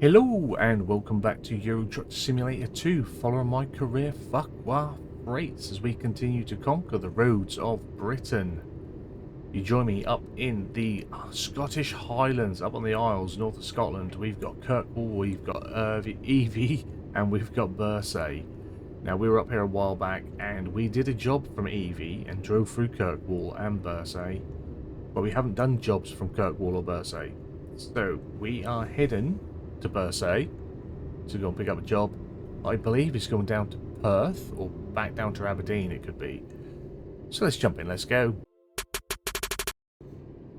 Hello and welcome back to Euro Truck Simulator 2, following my career Farquar freights as we continue to conquer the roads of Britain. You join me up in the Scottish Highlands, up on the Isles, north of Scotland. We've got Kirkwall, we've got EVEY, and we've got Bursay. Now, we were up here a while back and we did a job from EVEY and drove through Kirkwall and Bursay, but we haven't done jobs from Kirkwall or Bursay. So we are heading to Bursay to go and pick up a job. I believe it's going down to Perth or back down to Aberdeen, it could be. So let's jump in, let's go.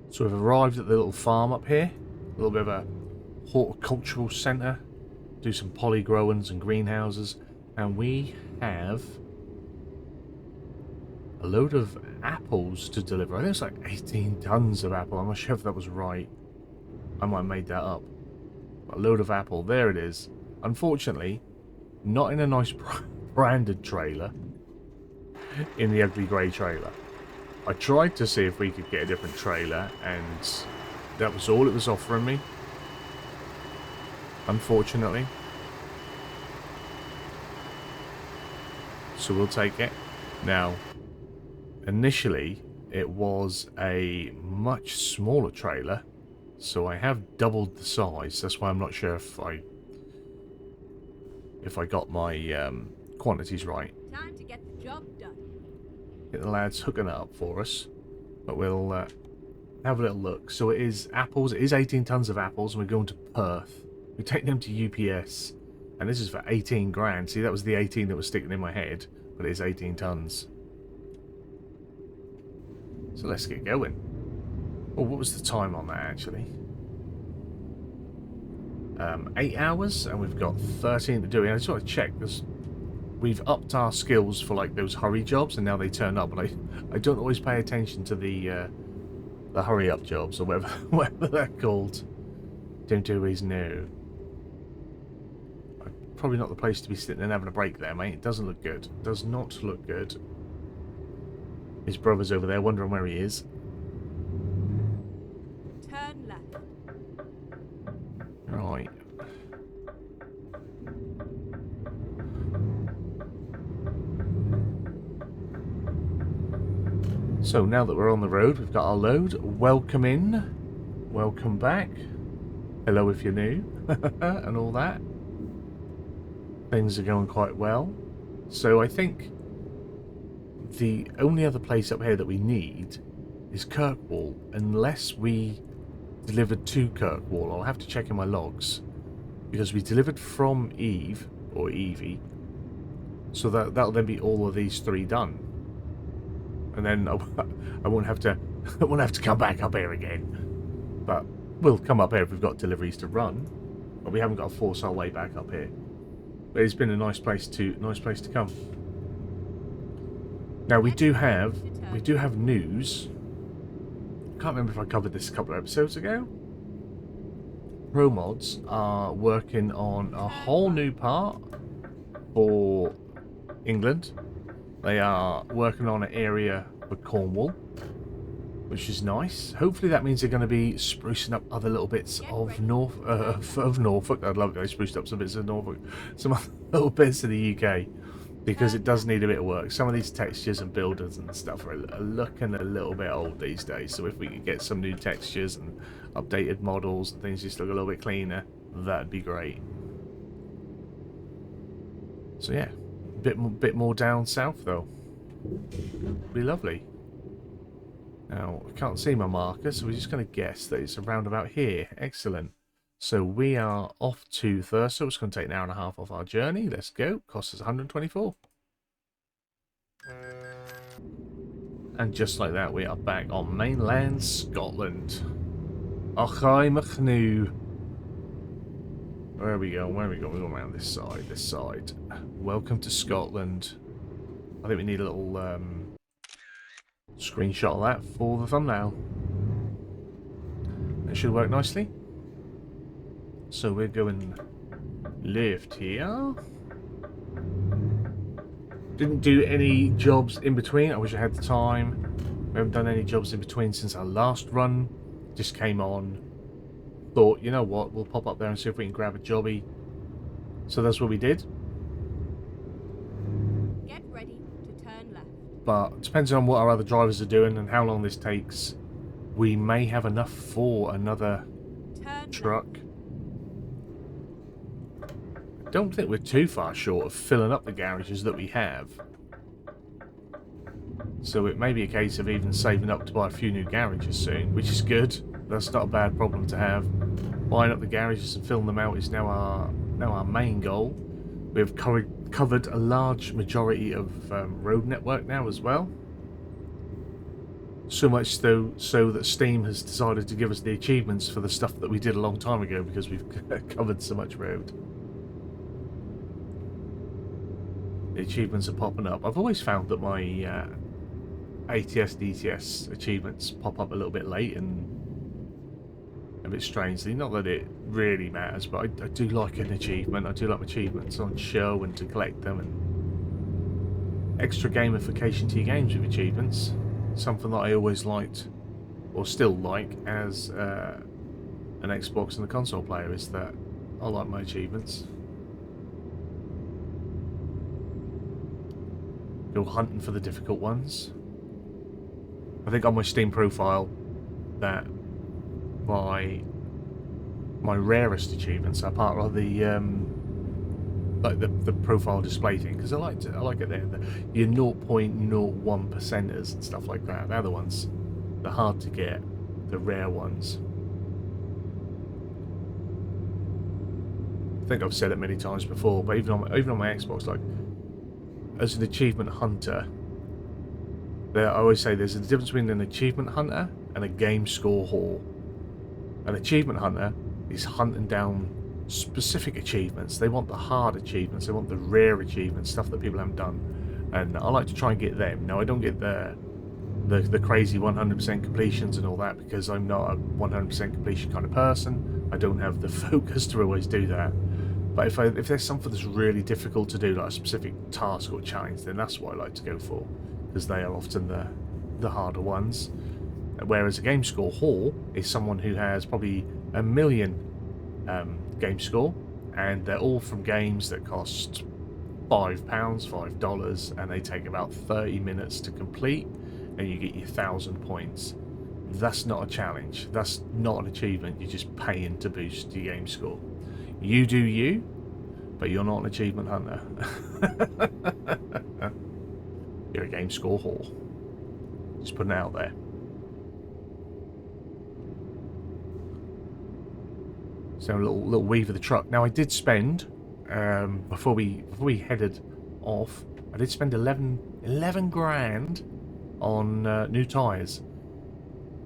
So we've arrived at the little farm up here, a little bit of a horticultural centre, do some poly growings and greenhouses, and we have a load of apples to deliver. I think it's like 18 tons of apple. I'm not sure if that was right. I might have made that up. A load of apple. There it is. Unfortunately, not in a nice branded trailer. In the ugly grey trailer. I tried to see if we could get a different trailer, and that was all it was offering me. Unfortunately. So we'll take it. Now, initially, it was a much smaller trailer. So I have doubled the size. That's why I'm not sure if I got my quantities right. Time to get the job done. Get the lads hooking it up for us, but we'll have a little look. So it is apples. It is 18 tons of apples, and we're going to Perth. We take them to UPS, and this is for 18 grand. See, that was the 18 that was sticking in my head, but it is 18 tons. So let's get going. Oh, what was the time on that, actually? 8 hours, and we've got 13 to do. I just want to check, because we've upped our skills for, like, those hurry jobs, and now they turn up, and I don't always pay attention to the hurry-up jobs, or whatever they're called. Don't always know. Probably not the place to be sitting and having a break there, mate. It doesn't look good. It does not look good. His brother's over there, wondering where he is. Turn left. Right. So now that we're on the road, we've got our load. Welcome in. Welcome back. Hello if you're new. And all that. Things are going quite well. So I think the only other place up here that we need is Kirkwall, unless we delivered to Kirkwall. I'll have to check in my logs, because we delivered from Eve or Evie, so that'll then be all of these three done, and then I won't have to come back up here again. But we'll come up here if we've got deliveries to run, but we haven't got to force our way back up here. But it's been a nice place to come. Now we do have news. I can't remember if I covered this a couple of episodes ago. Promods are working on a whole new part for England. They are working on an area for Cornwall, which is nice. Hopefully that means they're going to be sprucing up other little bits of Norfolk. I'd love it if they spruced up some bits of Norfolk, some other little bits of the UK. Because it does need a bit of work. Some of these textures and builders and stuff are looking a little bit old these days. So if we could get some new textures and updated models and things just look a little bit cleaner, that'd be great. So yeah, bit more down south though. Be lovely. Now I can't see my marker, so we're just going to guess that it's around about here. Excellent. So we are off to Thurso. It's going to take an hour and a half off our journey. Let's go. Costs us 124. And just like that, we are back on mainland Scotland. Ochai Machnu. Where are we going? Where are we going? We're going around this side. This side. Welcome to Scotland. I think we need a little screenshot of that for the thumbnail. It should work nicely. So we're going left here. Didn't do any jobs in between. I wish I had the time. We haven't done any jobs in between since our last run. Just came on. thought, you know what, we'll pop up there and see if we can grab a jobby. So that's what we did. Get ready to turn left. But depending on what our other drivers are doing and how long this takes, we may have enough for another Turn truck. left. I don't think we're too far short of filling up the garages that we have. So it may be a case of even saving up to buy a few new garages soon, which is good. That's not a bad problem to have. Buying up the garages and filling them out is now our main goal. We've covered a large majority of road network now as well. So much so that Steam has decided to give us the achievements for the stuff that we did a long time ago because we've covered so much road. The achievements are popping up. I've always found that my ATS DTS achievements pop up a little bit late and a bit strangely. Not that it really matters, but I do like an achievement. I do like achievements on show and to collect them, and extra gamification to your games with achievements. Something that I always liked, or still like, as an Xbox and a console player, is that I like my achievements. Go hunting for the difficult ones. I think on my Steam profile that my rarest achievements are part of the like the profile display thing, because I like it there. Your 0.01%ers and stuff like that. They're the ones, the hard to get, the rare ones. I think I've said it many times before, but even on my Xbox, like as an achievement hunter, I always say there's a difference between an achievement hunter and a game score haul. An achievement hunter is hunting down specific achievements. They want the hard achievements, they want the rare achievements, stuff that people haven't done, and I like to try and get them. Now I don't get the crazy 100% completions and all that, because I'm not a 100% completion kind of person. I don't have the focus to always do that. But if there's something that's really difficult to do, like a specific task or challenge, then that's what I like to go for, because they are often the harder ones. Whereas a game score haul is someone who has probably 1 million game score, and they're all from games that cost £5, $5, and they take about 30 minutes to complete, and you get your 1,000 points. That's not a challenge. That's not an achievement. You're just paying to boost your game score. You do you, but you're not an achievement hunter. You're a game score haul. Just putting it out there. So a little weave of the truck. Now I did spend before we headed off, I did spend 11 grand on new tyres.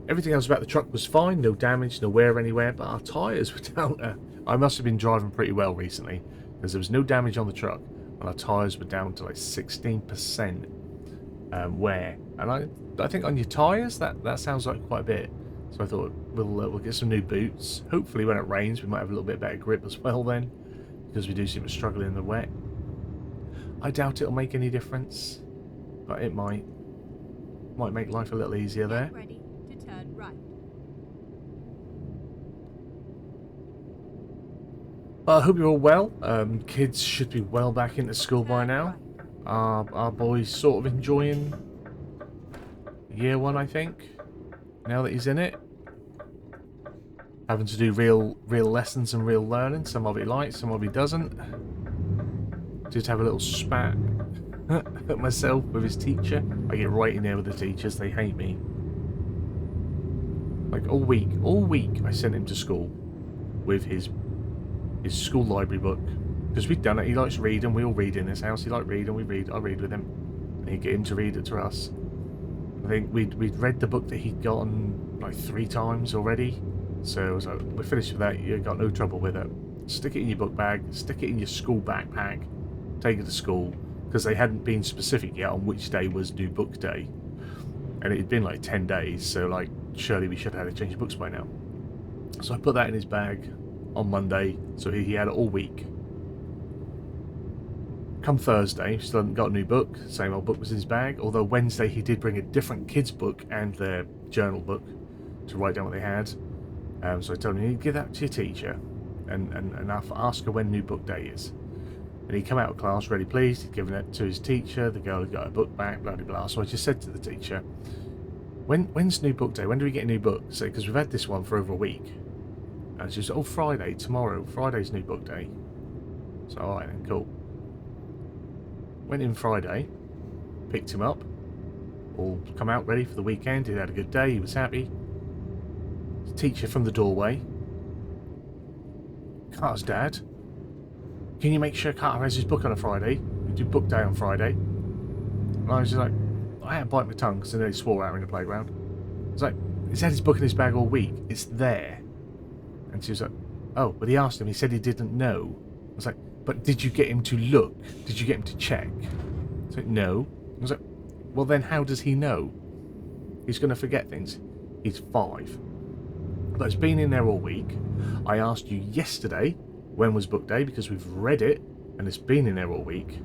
Everything else about the truck was fine, no damage, no wear anywhere, but our tyres were down. I must have been driving pretty well recently, because there was no damage on the truck, and our tyres were down to like 16% wear. And I think on your tyres, that sounds like quite a bit. So I thought we'll get some new boots. Hopefully when it rains we might have a little bit better grip as well then, because we do seem to struggle in the wet. I doubt it'll make any difference, but it might make life a little easier there. Get ready to turn right. I hope you're all well. Kids should be well back into school by Turn now. right. Our boy's sort of enjoying year one, I think, now that he's in it. Having to do real lessons and real learning. Some of it likes, some of it doesn't. Did have a little spat at myself with his teacher. I get right in there with the teachers, they hate me. Like all week I sent him to school with his school library book, because we'd done it. He likes reading, we all read in this house. He liked reading, I read with him, and he'd get him to read it to us. I think we'd read the book that he'd gotten like 3 times already. So I was like, we're finished with that, you got no trouble with it. Stick it in your book bag, stick it in your school backpack, take it to school, because they hadn't been specific yet on which day was new book day. And it had been like 10 days, so like surely we should have had a change of books by now. So I put that in his bag on Monday, so he had it all week. Come Thursday, still hadn't got a new book, same old book was in his bag, although Wednesday he did bring a different kid's book and their journal book to write down what they had. So I told him, you give that to your teacher and ask her when new book day is. And he come out of class really pleased. He'd given it to his teacher. The girl had got her book back, blah, blah, blah. So I just said to the teacher, when's new book day? When do we get a new book? So, because we've had this one for over a week. And she said, oh, Friday, tomorrow. Friday's new book day. So, all right then, cool. Went in Friday, picked him up, all come out ready for the weekend. He had a good day, he was happy. The teacher from the doorway. Carter's dad. Can you make sure Carter has his book on a Friday? We do book day on Friday. And I was just like, I had to bite my tongue because I nearly swore at her in the playground. I was like, he's had his book in his bag all week. It's there. And she was like, oh, but he asked him. He said he didn't know. I was like, but did you get him to look? Did you get him to check? He's like, no. I was like, well then how does he know? He's going to forget things. He's 5. But it's been in there all week. I asked you yesterday when was book day because we've read it and it's been in there all week.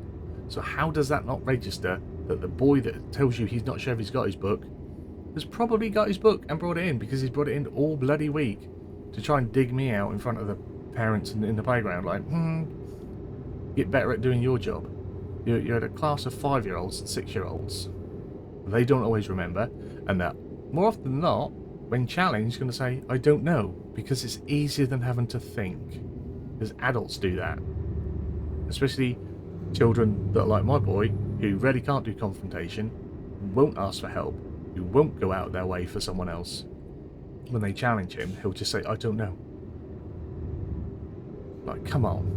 So how does that not register that the boy that tells you he's not sure if he's got his book has probably got his book and brought it in because he's brought it in all bloody week to try and dig me out in front of the parents in the playground like, get better at doing your job. You're at a class of 5-year-olds and 6-year-olds. They don't always remember, and that more often than not, when challenged, going to say, I don't know, because it's easier than having to think. Because adults do that. Especially children that are like my boy, who really can't do confrontation, won't ask for help, who won't go out their way for someone else. When they challenge him, he'll just say, I don't know. Like, come on.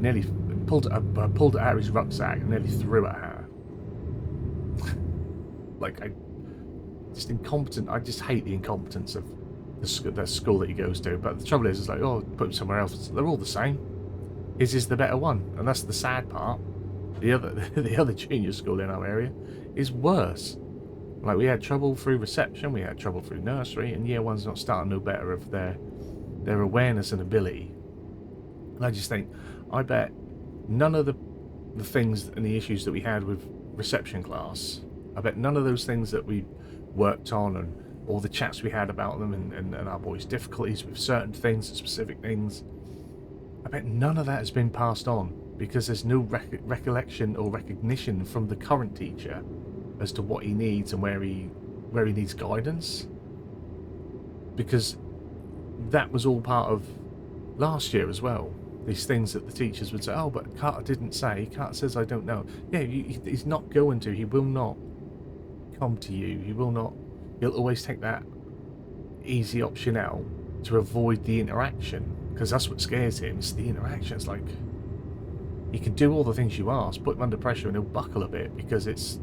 Nearly pulled it out of his rucksack and nearly threw it at her. Like, just incompetent. I just hate the incompetence of the school that he goes to. But the trouble is, it's like, oh, put him somewhere else. They're all the same. His is the better one, and that's the sad part. The other junior school in our area is worse. Like, we had trouble through reception, we had trouble through nursery, and year one's not starting no better of their awareness and ability. And I just think, I bet none of the things and the issues that we had with reception class, I bet none of those things that we worked on and all the chats we had about them and our boys' difficulties with certain things and specific things, I bet none of that has been passed on because there's no recollection or recognition from the current teacher as to what he needs and where he needs guidance. Because that was all part of last year as well. These things that the teachers would say, oh, but Carter didn't say. Carter says, I don't know. Yeah, he's not going to. He will not come to you. He will not. He'll always take that easy option out to avoid the interaction. Because that's what scares him. It's the interaction. It's like, he can do all the things you ask, put him under pressure, and he'll buckle a bit because it's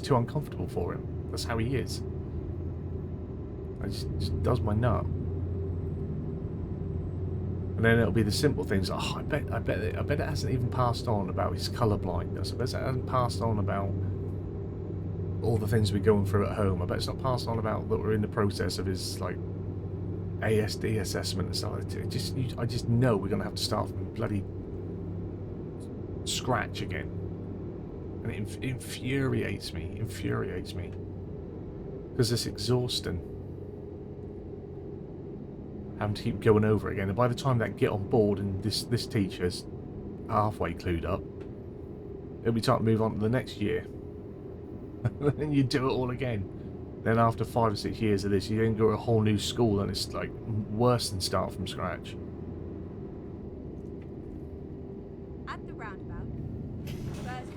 too uncomfortable for him. That's how he is. It just does my nut. And then it'll be the simple things. Oh, I bet it hasn't even passed on about his colour blindness. I bet it hasn't passed on about all the things we're going through at home. I bet it's not passed on about that we're in the process of his like ASD assessment and stuff. I just know we're going to have to start from bloody scratch again. And it infuriates me. Because it's exhausting. Having to keep going over again, and by the time that get on board and this teacher's halfway clued up, it'll be time to move on to the next year. And then you do it all again. Then after 5 or 6 years of this, you then go to a whole new school, and it's like worse than start from scratch. At the roundabout, first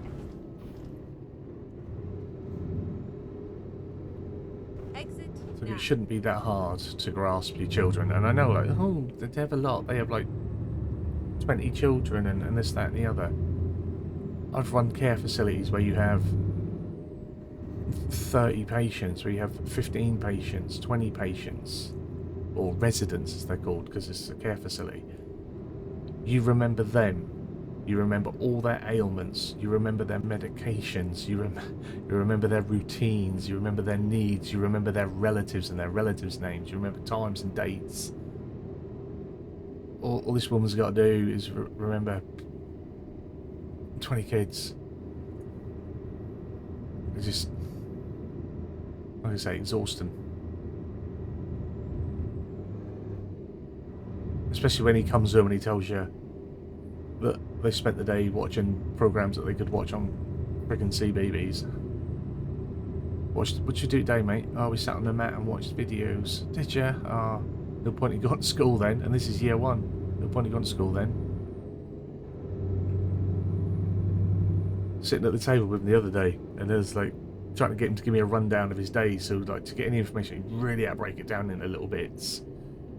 exit. So Now. it shouldn't be that hard to grasp your children. And I know, like, oh, they have a lot. They have like 20 children and this, that, and the other. I've run care facilities where you have 30 patients, where you have 15 patients, 20 patients, or residents as they're called, because it's a care facility. You remember them. You remember all their ailments. You remember their medications. You remember their routines. You remember their needs. You remember their relatives and their relatives' names. You remember times and dates. All this woman's got to do is remember 20 kids. It's just, like I say, exhausting. Especially when he comes home and he tells you that they spent the day watching programs that they could watch on friggin' CBeebies. What'd you do today, mate? Oh, we sat on the mat and watched videos. Did you? Oh, no point in going to school then. And this is year 1. No point in going to school then. Sitting at the table with him the other day, and there's like trying to get him to give me a rundown of his day. So like to get any information, you really had to break it down into little bits.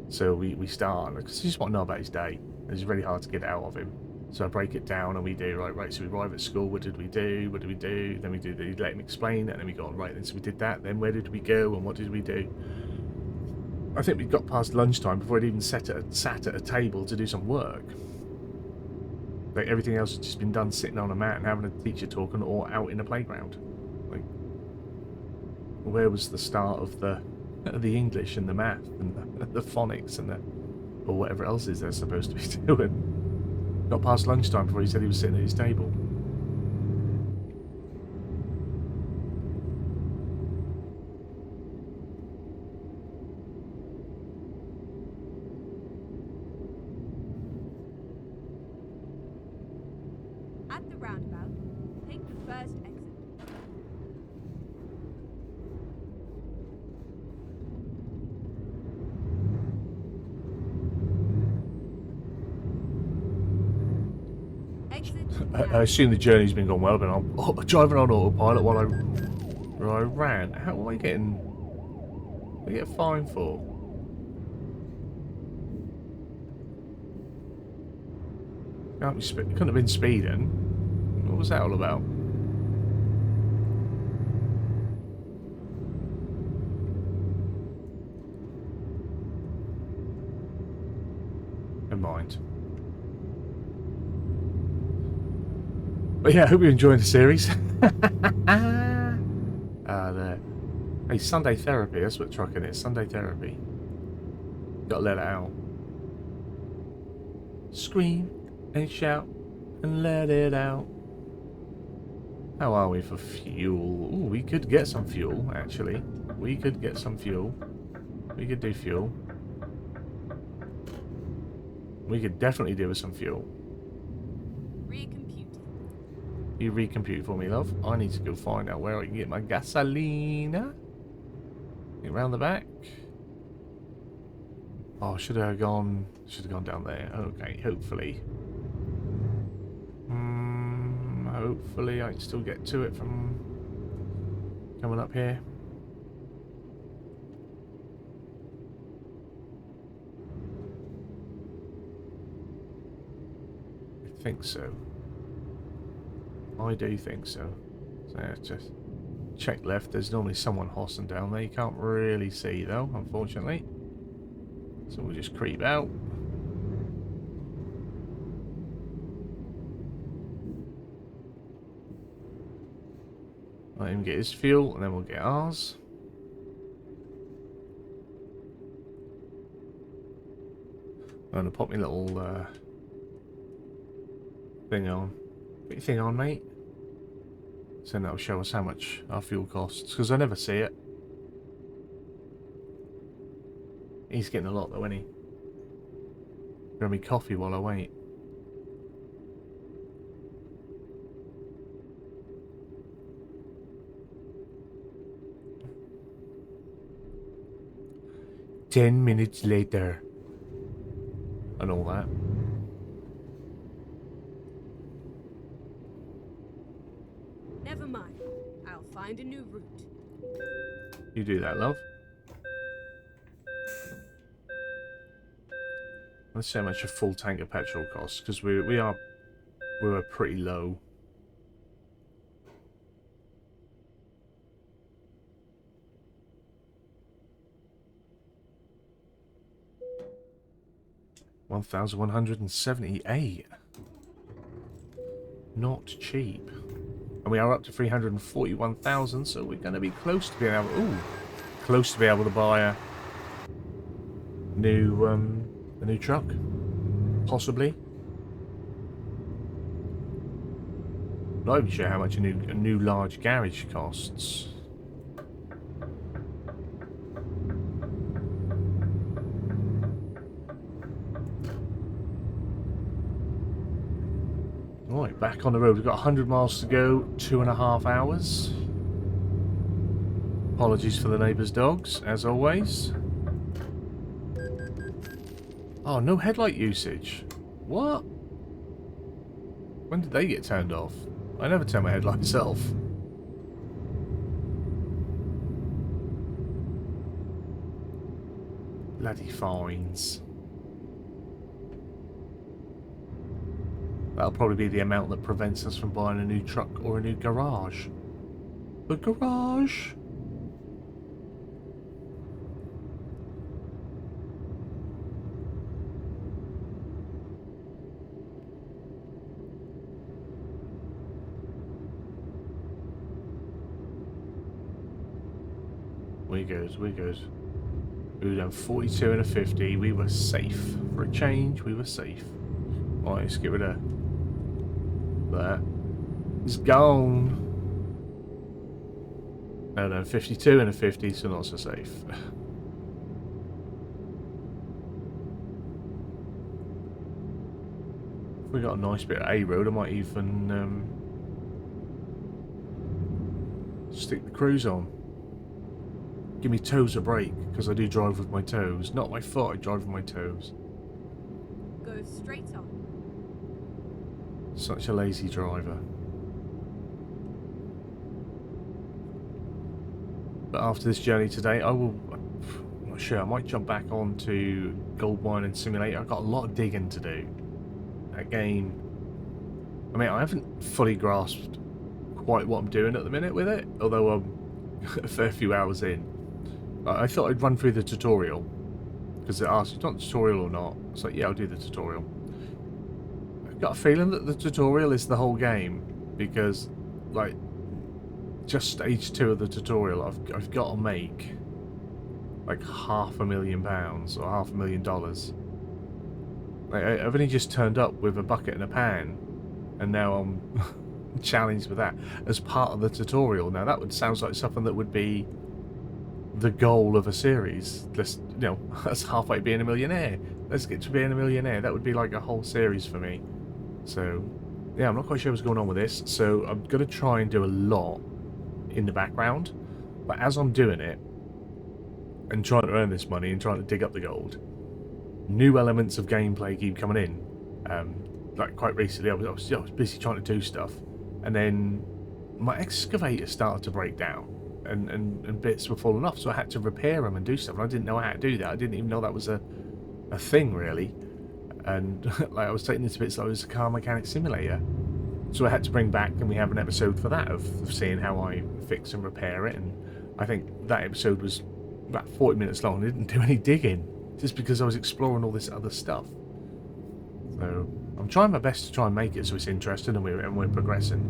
So we start because you just want to know about his day. It's really hard to get it out of him. So I break it down and we do, right, so we arrive at school, what did we do, then we do, let him explain, and then we go on, right, then so we did that, then where did we go, and what did we do? I think we got past lunchtime before I'd even sat at a table to do some work. Like, everything else had just been done sitting on a mat and having a teacher talking, or out in a playground. Like, where was the start of the English and the math and the phonics and or whatever else is they're supposed to be doing? Got past lunchtime before he said he was sitting at his table. At the roundabout, take the first exit. I assume the journey's been going well, but I'm driving on autopilot while I ran. How am I getting? What do I get fined for? Couldn't have been speeding. What was that all about? Never mind. But yeah, I hope you're enjoying the series. There. Hey, Sunday therapy, that's what trucking is. Sunday therapy. Gotta let it out. Scream and shout and let it out. How are we for fuel? Ooh, we could get some fuel, actually. We could get some fuel. We could do fuel. We could definitely do with some fuel. You recompute for me, love. I need to go find out where I can get my gasolina. Get round the back. Oh, should have gone down there. Okay, hopefully. Hopefully I can still get to it from coming up here. I think so. I do think so. So let's just check left. There's normally someone hossing down there. You can't really see though, unfortunately. So we'll just creep out. Let him get his fuel and then we'll get ours. I'm going to pop my little thing on. Put your thing on, mate. So then that'll show us how much our fuel costs, because I never see it. He's getting a lot though, isn't he? Grab me coffee while I wait. "10 minutes later." And all that. Never mind. I'll find a new route. You do that, love. Let's see how much a full tank of petrol costs, because we were pretty low. $1,178. Not cheap. And we are up to 341,000, so we're going to be close to being able. Ooh, close to be able to buy a new truck, possibly. Not even sure how much a new large garage costs. Right, back on the road. We've got 100 miles to go, 2.5 hours. Apologies for the neighbour's dogs, as always. Oh, no headlight usage. What? When did they get turned off? I never turn my headlights off. Bloody fines. That'll probably be the amount that prevents us from buying a new truck or a new garage. The garage! We goes, we goes. We were done 42 and a 50. We were safe. For a change, we were safe. Alright, let's get rid of that. It's gone. No, 52 and a 50, so not so safe. If we got a nice bit of A road, I might even stick the cruise on. Give me toes a break, because I do drive with my toes. Not my foot, I drive with my toes. Go straight on. Such a lazy driver. But after this journey today, I will... I'm not sure, I might jump back onto Gold Mining Simulator. I've got a lot of digging to do. That game... I mean, I haven't fully grasped quite what I'm doing at the minute with it, although I'm a fair few hours in. I thought I'd run through the tutorial, because it asks, do you want the tutorial or not? It's like, yeah, I'll do the tutorial. I've got a feeling that the tutorial is the whole game, because, like, just stage 2 of the tutorial, I've got to make, like, £500,000 or $500,000. Like, I've only just turned up with a bucket and a pan, and now I'm challenged with that as part of the tutorial. Now, that would sound like something that would be the goal of a series. Let's, you know, that's halfway being a millionaire. Let's get to being a millionaire. That would be like a whole series for me. So, yeah, I'm not quite sure what's going on with this. So I'm going to try and do a lot in the background. But as I'm doing it, and trying to earn this money and trying to dig up the gold, new elements of gameplay keep coming in. Like quite recently, I was busy trying to do stuff. And then my excavator started to break down. And bits were falling off, so I had to repair them and do stuff. And I didn't know how to do that. I didn't even know that was a thing, really. And like I was taking it to bits like it was a car mechanic simulator. So I had to bring back, and we have an episode for that of seeing how I fix and repair it. And I think that episode was about 40 minutes long. I didn't do any digging, just because I was exploring all this other stuff. So I'm trying my best to try and make it so it's interesting and we're progressing.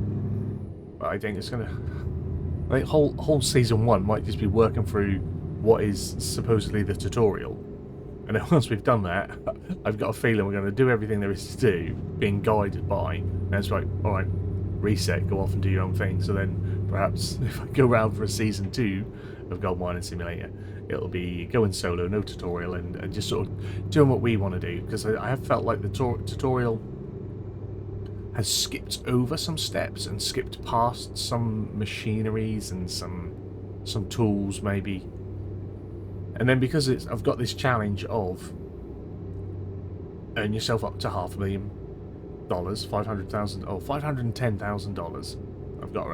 But I think it's gonna... I think whole season 1 might just be working through what is supposedly the tutorial, and then once we've done that, I've got a feeling we're going to do everything there is to do, being guided by, and it's like, alright, reset, go off and do your own thing. So then perhaps if I go around for a season 2 of Gold Mining Simulator, it'll be going solo, no tutorial, and just sort of doing what we want to do, because I have felt like the tutorial has skipped over some steps and skipped past some machineries and some tools maybe. And then because I've got this challenge of earn yourself up to $500,000, $500,000 or $510,000. I've got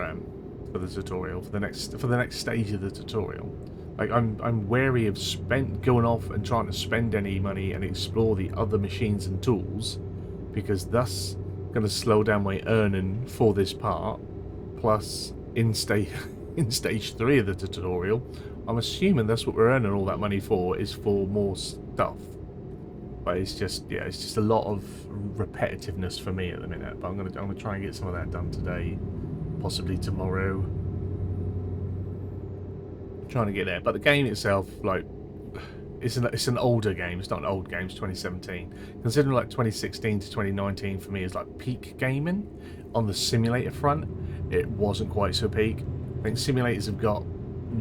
for the tutorial, for the next stage of the tutorial. Like I'm wary of going off and trying to spend any money and explore the other machines and tools, because that's going to slow down my earning for this part. Plus, in stage 3 of the tutorial, I'm assuming that's what we're earning all that money for, is for more stuff. But it's just, yeah, it's just a lot of repetitiveness for me at the minute. But I'm gonna try and get some of that done today, possibly tomorrow. I'm trying to get there. But the game itself, like, it's an older game. It's not an old game. It's 2017. Considering like 2016 to 2019 for me is like peak gaming on the simulator front. It wasn't quite so peak. I think simulators have got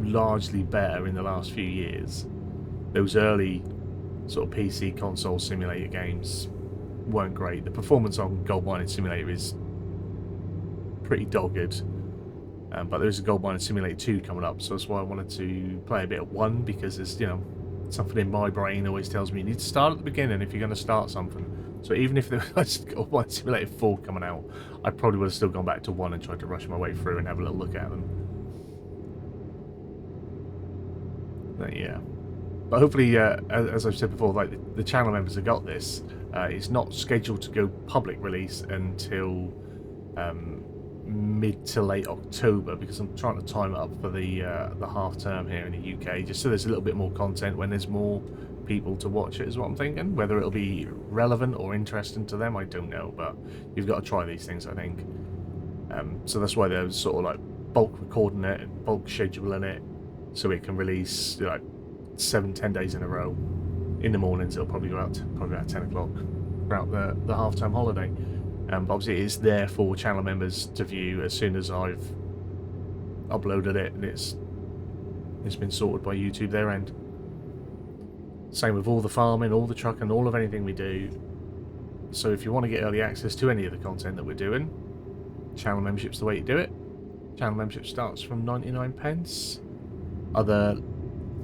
largely better in the last few years. Those early sort of PC console simulator games weren't great. The performance on Gold Mining Simulator is pretty dogged. But there's a Gold Mine Simulator 2 coming up, so that's why I wanted to play a bit of 1, because there's, you know, something in my brain always tells me you need to start at the beginning if you're going to start something. So even if there was Gold Mine Simulator 4 coming out, I probably would have still gone back to 1 and tried to rush my way through and have a little look at them. But yeah. But hopefully, as I've said before, like the channel members have got this. It's not scheduled to go public release until mid to late October, because I'm trying to time it up for the half term here in the UK, just so there's a little bit more content when there's more people to watch it, is what I'm thinking. Whether it'll be relevant or interesting to them, I don't know, but you've got to try these things, I think. So that's why they're sort of like bulk recording it and bulk scheduling it, so it can release like 7-10 days in a row. In the mornings it'll probably go out probably about 10 o'clock throughout the half-term holiday. But obviously it's there for channel members to view as soon as I've uploaded it and it's been sorted by YouTube their end. Same with all the farming, all the trucking, all of anything we do. So if you want to get early access to any of the content that we're doing, channel membership's the way to do it. Channel membership starts from 99 pence. Other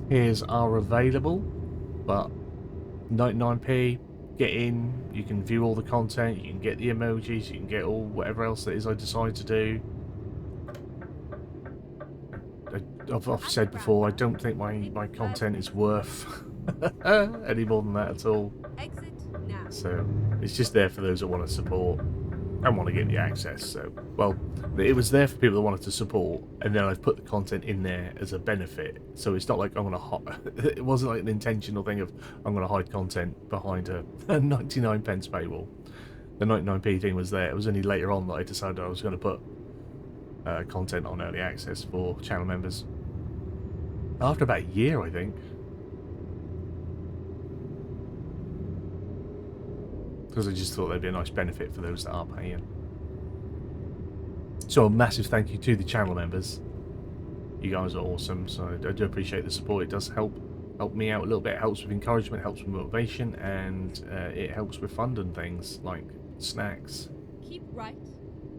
tiers are available, but 99p, get in, you can view all the content, you can get the emojis, you can get all whatever else that is I decide to do. I've said before, I don't think my content is worth any more than that at all. Exit now. So it's just there for those that want to support and want to get the access. So, well, it was there for people that wanted to support, and then I've put the content in there as a benefit. So it's not like I'm gonna it wasn't like an intentional thing of I'm gonna hide content behind a 99 pence paywall. The 99p thing was there. It was only later on that I decided I was going to put content on early access for channel members. After about a year, I think. Because I just thought there'd be a nice benefit for those that are paying. So a massive thank you to the channel members. You guys are awesome, so I do appreciate the support. It does help me out a little bit. It helps with encouragement, helps with motivation, and it helps with funding things like snacks. Keep right,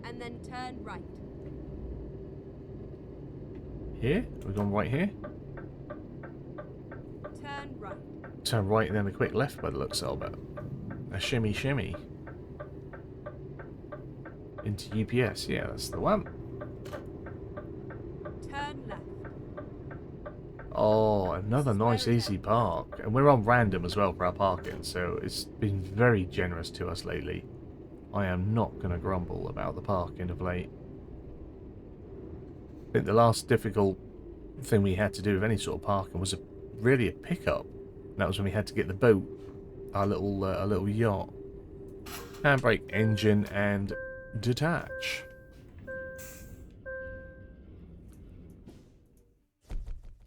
and then turn right. Here? We've gone right here? Turn right. Turn right and then a quick left by the looks of it. A shimmy shimmy. Into UPS, yeah, that's the one. Turn left. Oh, another nice easy park. And we're on random as well for our parking, so it's been very generous to us lately. I am not going to grumble about the parking of late. I think the last difficult thing we had to do with any sort of parking was really a pickup. And that was when we had to get the boat, our little yacht. Handbrake, engine, and detach.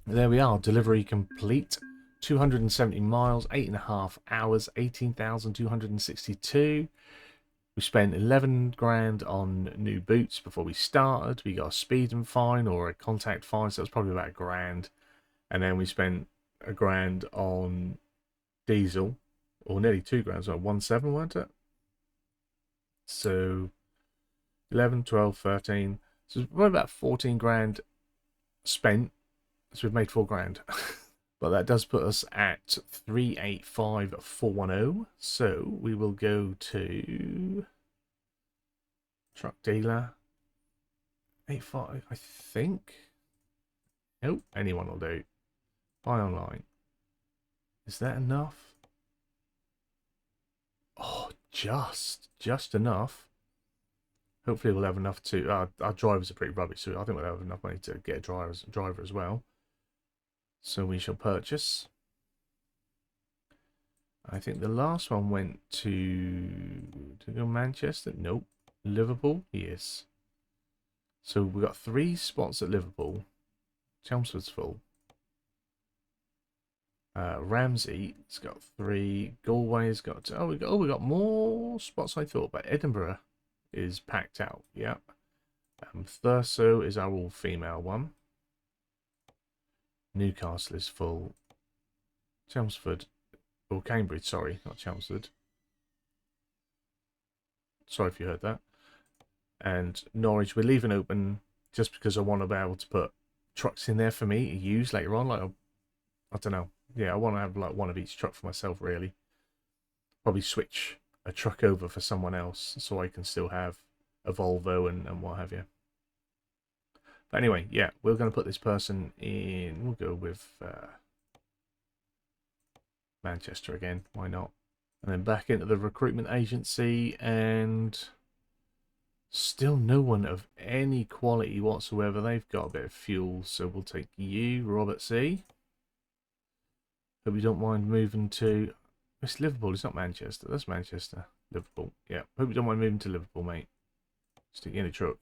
There we are, delivery complete. 270 miles, 8.5 hours, 18,262. We spent 11 grand on new boots before we started. We got a speeding fine or a contact fine, so it was probably about £1,000. And then we spent £1,000 on diesel, or nearly £2,000, so 1,700, wasn't it? So 11, 12, 13. So it's probably about 14 grand spent. So we've made £4,000. But that does put us at 385,410. So we will go to truck dealer. 85, I think. Nope, anyone will do. Buy online. Is that enough? Oh, just enough. Hopefully we'll have enough to. Our drivers are pretty rubbish, so I think we'll have enough money to get a driver as well. So we shall purchase. I think the last one went to go Manchester. Nope. Liverpool. Yes. So we've got 3 spots at Liverpool. Chelmsford's full. Ramsey's got 3. Galway's got. Oh, we got more spots I thought, but Edinburgh is packed out. Yeah. Thurso is our all-female one. Newcastle is full. Chelmsford, or Cambridge, sorry, not Chelmsford. Sorry if you heard that. And Norwich we're leaving open just because I want to be able to put trucks in there for me to use later on. Like, I don't know. Yeah, I want to have like one of each truck for myself, really. Probably switch a truck over for someone else so I can still have a Volvo and what have you. But anyway, yeah, we're going to put this person in. We'll go with Manchester again. Why not? And then back into the recruitment agency, and still no one of any quality whatsoever. They've got a bit of fuel, so we'll take you, Robert C. Hope you don't mind moving to... It's Liverpool, it's not Manchester. That's Manchester. Liverpool, yeah. Hope you don't mind moving to Liverpool, mate. Stick you in a truck.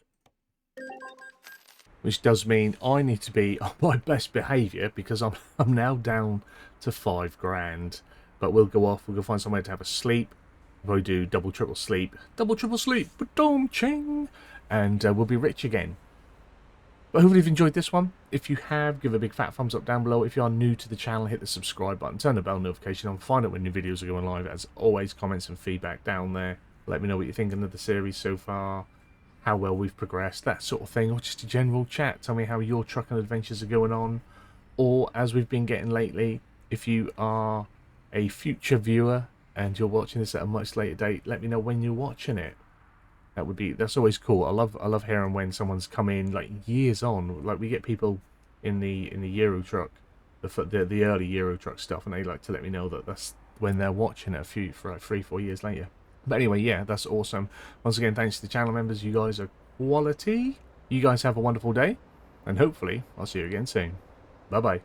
Which does mean I need to be on my best behaviour because I'm now down to 5 grand. But we'll go off, we'll go find somewhere to have a sleep. We'll do double, triple sleep. Double, triple sleep, ba-dom, ching. And we'll be rich again. But hopefully you've enjoyed this one. If you have, give a big fat thumbs up down below. If you are new to the channel, hit the subscribe button, turn the bell notification on, find out when new videos are going live. As always, comments and feedback down there. Let me know what you're thinking of the series so far, how well we've progressed, that sort of thing, or just a general chat. Tell me how your trucking adventures are going on, or as we've been getting lately, if you are a future viewer and you're watching this at a much later date, let me know when you're watching it. That's always cool. I love hearing when someone's come in like years on. Like we get people in the Euro truck, the early Euro truck stuff, and they like to let me know that that's when they're watching it for like 3-4 years later. But anyway, yeah, that's awesome. Once again, thanks to the channel members. You guys are quality. You guys have a wonderful day, and hopefully I'll see you again soon. Bye bye.